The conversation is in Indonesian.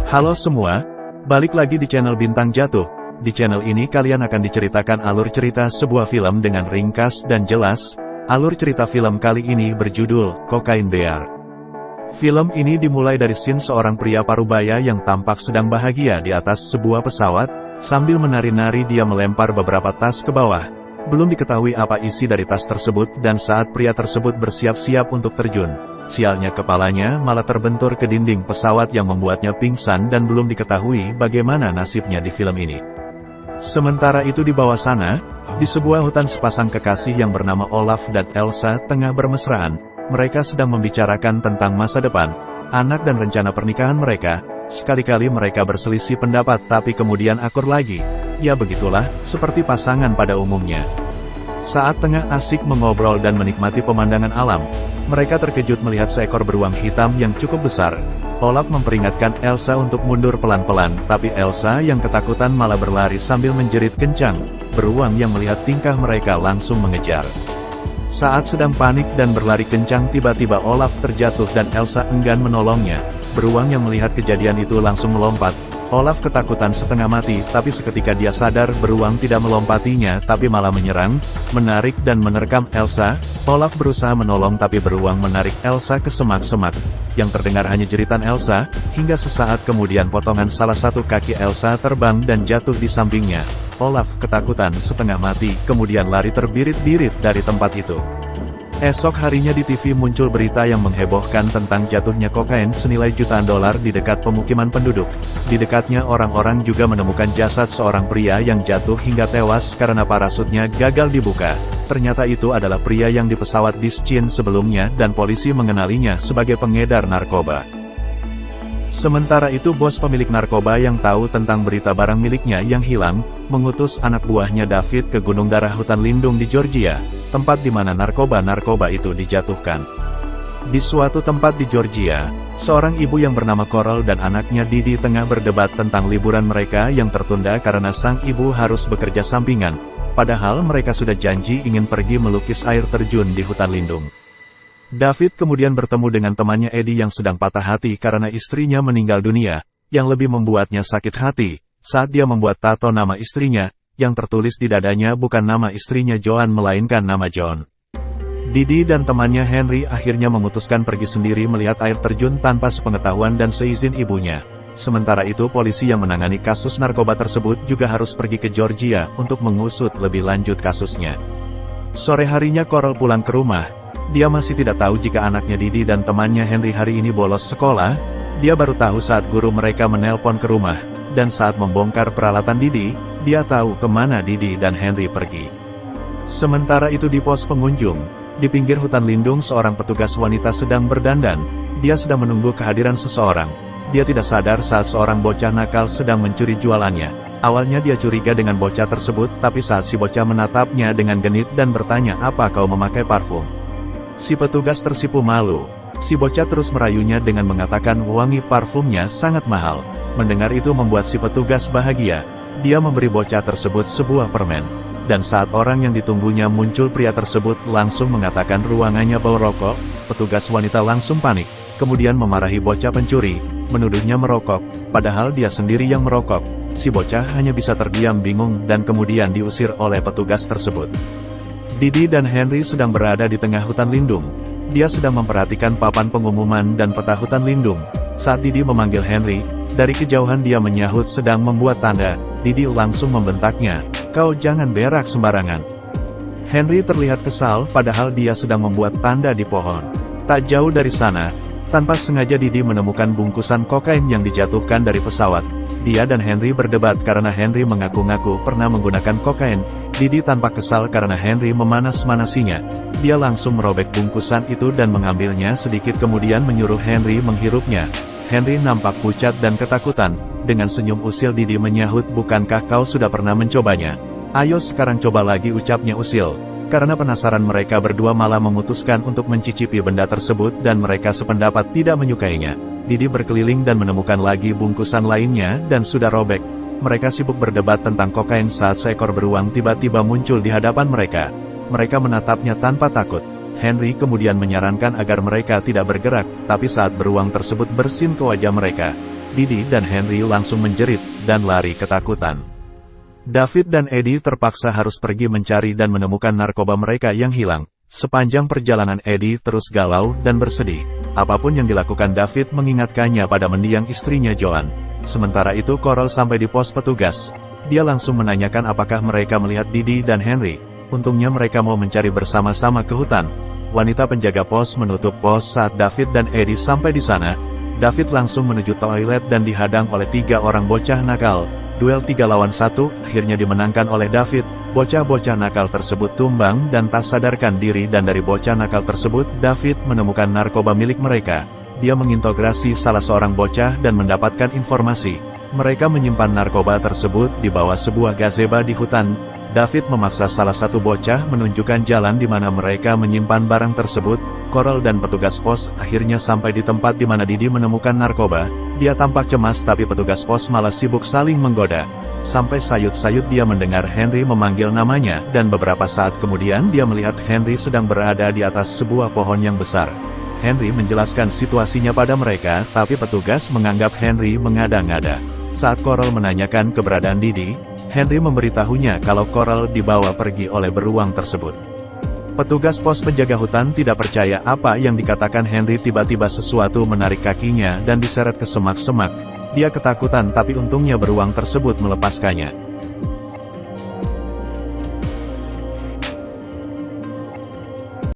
Halo semua, balik lagi di channel Bintang Jatuh. Di channel ini kalian akan diceritakan alur cerita sebuah film dengan ringkas dan jelas. Alur cerita film kali ini berjudul Cocaine Bear. Film ini dimulai dari scene seorang pria parubaya yang tampak sedang bahagia di atas sebuah pesawat. Sambil menari-nari dia melempar beberapa tas ke bawah. Belum diketahui apa isi dari tas tersebut dan saat pria tersebut bersiap-siap untuk terjun, sialnya kepalanya malah terbentur ke dinding pesawat yang membuatnya pingsan dan belum diketahui bagaimana nasibnya di film ini. Sementara itu di bawah sana, di sebuah hutan sepasang kekasih yang bernama Olaf dan Elsa tengah bermesraan. Mereka sedang membicarakan tentang masa depan, anak dan rencana pernikahan mereka. Sekali-kali mereka berselisih pendapat tapi kemudian akur lagi. Ya begitulah, seperti pasangan pada umumnya. Saat tengah asik mengobrol dan menikmati pemandangan alam, mereka terkejut melihat seekor beruang hitam yang cukup besar. Olaf memperingatkan Elsa untuk mundur pelan-pelan, tapi Elsa yang ketakutan malah berlari sambil menjerit kencang. Beruang yang melihat tingkah mereka langsung mengejar. Saat sedang panik dan berlari kencang, tiba-tiba Olaf terjatuh dan Elsa enggan menolongnya. Beruang yang melihat kejadian itu langsung melompat. Olaf ketakutan setengah mati, tapi seketika dia sadar beruang tidak melompatinya tapi malah menyerang, menarik dan menerkam Elsa. Olaf berusaha menolong tapi beruang menarik Elsa ke semak-semak. Yang terdengar hanya jeritan Elsa, hingga sesaat kemudian potongan salah satu kaki Elsa terbang dan jatuh di sampingnya. Olaf ketakutan setengah mati, kemudian lari terbirit-birit dari tempat itu. Esok harinya di TV muncul berita yang menghebohkan tentang jatuhnya kokain senilai jutaan dolar di dekat pemukiman penduduk. Di dekatnya orang-orang juga menemukan jasad seorang pria yang jatuh hingga tewas karena parasutnya gagal dibuka. Ternyata itu adalah pria yang di pesawat Dischin sebelumnya dan polisi mengenalinya sebagai pengedar narkoba. Sementara itu bos pemilik narkoba yang tahu tentang berita barang miliknya yang hilang, mengutus anak buahnya David ke gunung darah hutan lindung di Georgia, tempat di mana narkoba-narkoba itu dijatuhkan. Di suatu tempat di Georgia, seorang ibu yang bernama Coral dan anaknya Didi tengah berdebat tentang liburan mereka yang tertunda karena sang ibu harus bekerja sampingan, padahal mereka sudah janji ingin pergi melukis air terjun di hutan lindung. David kemudian bertemu dengan temannya Eddie yang sedang patah hati karena istrinya meninggal dunia. Yang lebih membuatnya sakit hati, saat dia membuat tato nama istrinya, yang tertulis di dadanya bukan nama istrinya Joan melainkan nama John. Didi dan temannya Henry akhirnya memutuskan pergi sendiri melihat air terjun tanpa sepengetahuan dan seizin ibunya. Sementara itu polisi yang menangani kasus narkoba tersebut juga harus pergi ke Georgia untuk mengusut lebih lanjut kasusnya. Sore harinya Coral pulang ke rumah. Dia masih tidak tahu jika anaknya Didi dan temannya Henry hari ini bolos sekolah. Dia baru tahu saat guru mereka menelpon ke rumah, dan saat membongkar peralatan Didi, dia tahu kemana Didi dan Henry pergi. Sementara itu di pos pengunjung, di pinggir hutan lindung seorang petugas wanita sedang berdandan. Dia sedang menunggu kehadiran seseorang. Dia tidak sadar saat seorang bocah nakal sedang mencuri jualannya. Awalnya dia curiga dengan bocah tersebut, tapi saat si bocah menatapnya dengan genit dan bertanya, "Apa kau memakai parfum?" Si petugas tersipu malu. Si bocah terus merayunya dengan mengatakan wangi parfumnya sangat mahal. Mendengar itu membuat si petugas bahagia. Dia memberi bocah tersebut sebuah permen. Dan saat orang yang ditunggunya muncul, pria tersebut langsung mengatakan ruangannya bau rokok. Petugas wanita langsung panik. Kemudian memarahi bocah pencuri, menuduhnya merokok, padahal dia sendiri yang merokok. Si bocah hanya bisa terdiam bingung dan kemudian diusir oleh petugas tersebut. Didi dan Henry sedang berada di tengah hutan lindung. Dia sedang memperhatikan papan pengumuman dan peta hutan lindung. Saat Didi memanggil Henry, dari kejauhan dia menyahut sedang membuat tanda. Didi langsung membentaknya, "Kau jangan berak sembarangan." Henry terlihat kesal padahal dia sedang membuat tanda di pohon. Tak jauh dari sana, tanpa sengaja Didi menemukan bungkusan kokain yang dijatuhkan dari pesawat. Dia dan Henry berdebat karena Henry mengaku-ngaku pernah menggunakan kokain. Didi tampak kesal karena Henry memanas-manasinya. Dia langsung merobek bungkusan itu dan mengambilnya, sedikit kemudian menyuruh Henry menghirupnya. Henry nampak pucat dan ketakutan. Dengan senyum usil Didi menyahut, "Bukankah kau sudah pernah mencobanya? Ayo sekarang coba lagi," ucapnya usil. Karena penasaran mereka berdua malah memutuskan untuk mencicipi benda tersebut dan mereka sependapat tidak menyukainya. Didi berkeliling dan menemukan lagi bungkusan lainnya dan sudah robek. Mereka sibuk berdebat tentang kokain saat seekor beruang tiba-tiba muncul di hadapan mereka. Mereka menatapnya tanpa takut. Henry kemudian menyarankan agar mereka tidak bergerak, tapi saat beruang tersebut bersin ke wajah mereka, Didi dan Henry langsung menjerit dan lari ketakutan. David dan Eddie terpaksa harus pergi mencari dan menemukan narkoba mereka yang hilang. Sepanjang perjalanan Eddie terus galau dan bersedih. Apapun yang dilakukan David mengingatkannya pada mendiang istrinya Joan. Sementara itu Coral sampai di pos petugas. Dia langsung menanyakan apakah mereka melihat Didi dan Henry. Untungnya mereka mau mencari bersama-sama ke hutan. Wanita penjaga pos menutup pos saat David dan Eddie sampai di sana. David langsung menuju toilet dan dihadang oleh 3 orang bocah nakal. Duel 3 lawan 1 akhirnya dimenangkan oleh David. Bocah-bocah nakal tersebut tumbang dan tak sadarkan diri, dan dari bocah nakal tersebut David menemukan narkoba milik mereka. Dia menginterogasi salah seorang bocah dan mendapatkan informasi. Mereka menyimpan narkoba tersebut di bawah sebuah gazebo di hutan. David memaksa salah satu bocah menunjukkan jalan di mana mereka menyimpan barang tersebut. Coral dan petugas pos akhirnya sampai di tempat di mana Didi menemukan narkoba. Dia tampak cemas tapi petugas pos malah sibuk saling menggoda. Sampai sayut-sayut dia mendengar Henry memanggil namanya, dan beberapa saat kemudian dia melihat Henry sedang berada di atas sebuah pohon yang besar. Henry menjelaskan situasinya pada mereka, tapi petugas menganggap Henry mengada-ngada. Saat Coral menanyakan keberadaan Didi, Henry memberitahunya kalau Coral dibawa pergi oleh beruang tersebut. Petugas pos penjaga hutan tidak percaya apa yang dikatakan Henry. Tiba-tiba sesuatu menarik kakinya dan diseret ke semak-semak. Dia ketakutan tapi untungnya beruang tersebut melepaskannya.